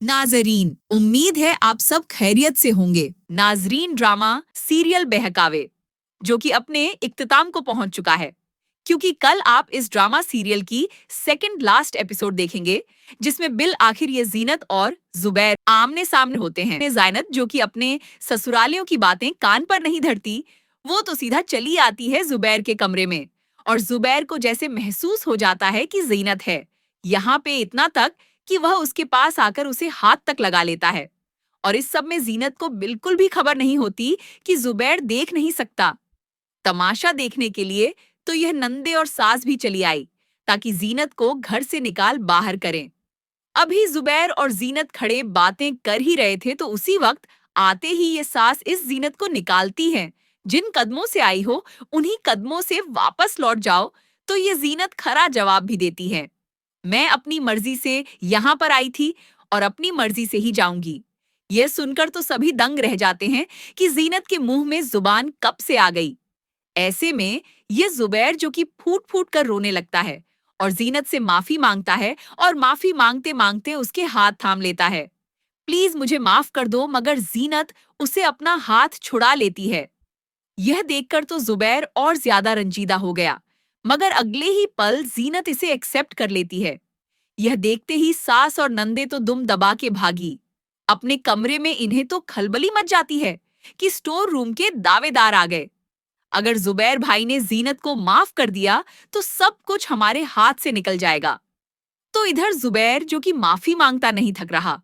नाजरीन, उम्मीद है आप सब खैरियत से होंगे। नाजरीन, ड्रामा सीरियल बहकावे जो कि अपने इख्तिताम को पहुंच चुका है, क्योंकि कल आप इस ड्रामा सीरियल की सेकंड लास्ट एपिसोड देखेंगे, जिसमें बिल आखिर ये जीनत और जुबैर आमने सामने होते हैं। ज़ैनत जो कि अपने ससुरालियों की बातें कान पर नहीं धरती, वो तो सीधा चली आती है जुबैर के कमरे में, और जुबैर को जैसे महसूस हो जाता है कि जीनत है यहाँ पे, इतना तक कि वह उसके पास आकर उसे हाथ तक लगा लेता है। और इस सब में जीनत को बिल्कुल भी खबर नहीं होती कि जुबैर देख नहीं सकता। तमाशा देखने के लिए तो यह नंदे और सास भी चली आई, ताकि जीनत को घर से निकाल बाहर करें। अभी जुबैर और जीनत खड़े बातें कर ही रहे थे, तो उसी वक्त आते ही ये सास इस जीनत को निकालती है। जिन कदमों से आई हो उन्हीं कदमों से वापस लौट जाओ। तो ये जीनत खरा जवाब भी देती है, मैं अपनी मर्जी से यहाँ पर आई थी और अपनी मर्जी से ही जाऊंगी। यह सुनकर तो सभी दंग रह जाते हैं कि जीनत के मुंह में जुबान कब से आ गई। ऐसे में ये जुबैर जो कि फूट फूट कर रोने लगता है और जीनत से माफी मांगता है, और माफी मांगते मांगते उसके हाथ थाम लेता है। प्लीज मुझे माफ कर दो, मगर जीनत उसे अपना हाथ छुड़ा लेती है। यह देखकर तो जुबैर और ज्यादा रंजीदा हो गया, मगर अगले ही पल जीनत इसे एक्सेप्ट कर लेती है। यह देखते ही सास और नंदे तो दुम दबा के भागी। अपने कमरे में इन्हें तो खलबली मच जाती है कि स्टोर रूम के दावेदार आ गए। अगर जुबैर भाई ने जीनत को माफ कर दिया तो सब कुछ हमारे हाथ से निकल जाएगा। तो इधर जुबैर जो कि माफी मांगता नहीं थक रहा।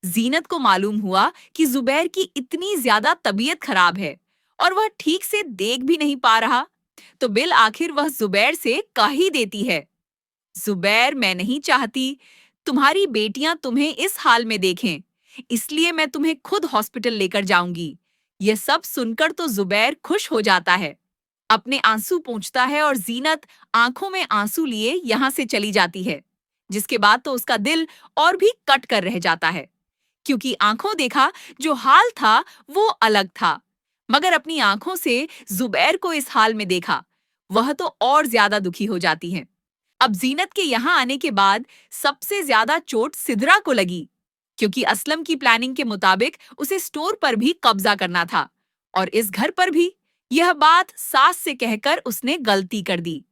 जीनत को मालूम हुआ कि जुबैर की इतनी ज्यादा तबीयत खराब है और वह ठीक से देख भी नहीं पा रहा। तो बिल आखिर वह जुबैर से कह ही देती है, जुबैर, मैं नहीं चाहती तुम्हारी बेटियां तुम्हें इस हाल में देखें, इसलिए मैं तुम्हें खुद हॉस्पिटल लेकर जाऊंगी। यह सब सुनकर तो जुबैर खुश हो जाता है, अपने आंसू पोंछता है, और जीनत आंखों में आंसू लिए यहाँ से चली जाती है। जिसके बाद तो उसका दिल और भी कट कर रह जाता है, क्योंकि आंखों देखा जो हाल था वो अलग था, मगर अपनी आंखों से जुबैर को इस हाल में देखा, वह तो और ज्यादा दुखी हो जाती है। अब जीनत के यहाँ आने के बाद सबसे ज्यादा चोट सिद्रा को लगी, क्योंकि असलम की प्लानिंग के मुताबिक उसे स्टोर पर भी कब्जा करना था, और इस घर पर भी। यह बात सास से कहकर उसने गलती कर दी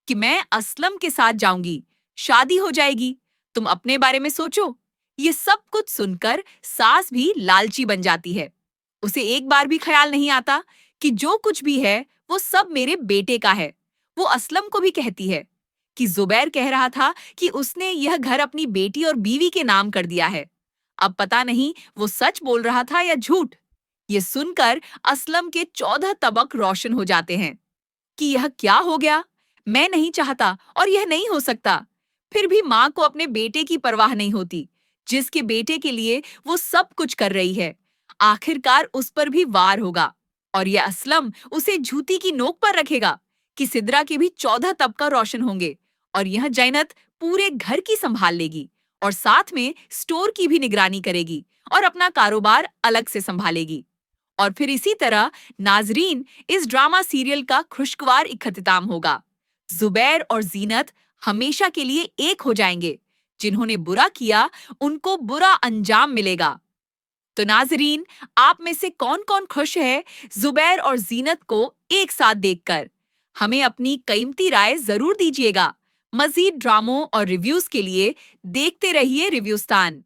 कि मैं असलम के साथ जाऊंगी, शादी हो जाएगी, तुम अपने बारे में सोचो। ये सब कुछ सुनकर सास भी लालची बन जाती है। उसे एक बार भी ख्याल नहीं आता कि जो कुछ भी है वो सब मेरे बेटे का है। वो असलम को भी कहती है कि जुबैर कह रहा था कि उसने यह घर अपनी बेटी और बीवी के नाम कर दिया है। अब पता नहीं वो सच बोल रहा था या झूठ। ये सुनकर असलम के 14 तबक रोशन हो जाते हैं कि यह क्या हो गया। मैं नहीं चाहता और यह नहीं हो सकता। फिर भी माँ को अपने बेटे की परवाह नहीं होती, जिसके बेटे के लिए वो सब कुछ कर रही है। आखिरकार उस पर भी वार होगा, और यह असलम उसे जूती की नोक पर रखेगा कि सिद्रा के भी 14 तबका रोशन होंगे, और यह जैनत पूरे घर की संभाल लेगी और साथ में स्टोर की भी निगरानी करेगी और अपना कारोबार अलग से संभालेगी। और फिर इसी तरह नाजरीन, इस ड्रामा सीरियल का खुशगवार इख्तिताम होगा। जुबैर और जीनत हमेशा के लिए एक हो जाएंगे। जिन्होंने बुरा किया उनको बुरा अंजाम मिलेगा। तो नाजरीन, आप में से कौन कौन खुश है जुबैर और जीनत को एक साथ देखकर? हमें अपनी कीमती राय जरूर दीजिएगा। मजीद ड्रामों और रिव्यूज के लिए देखते रहिए रिव्यूस्तान।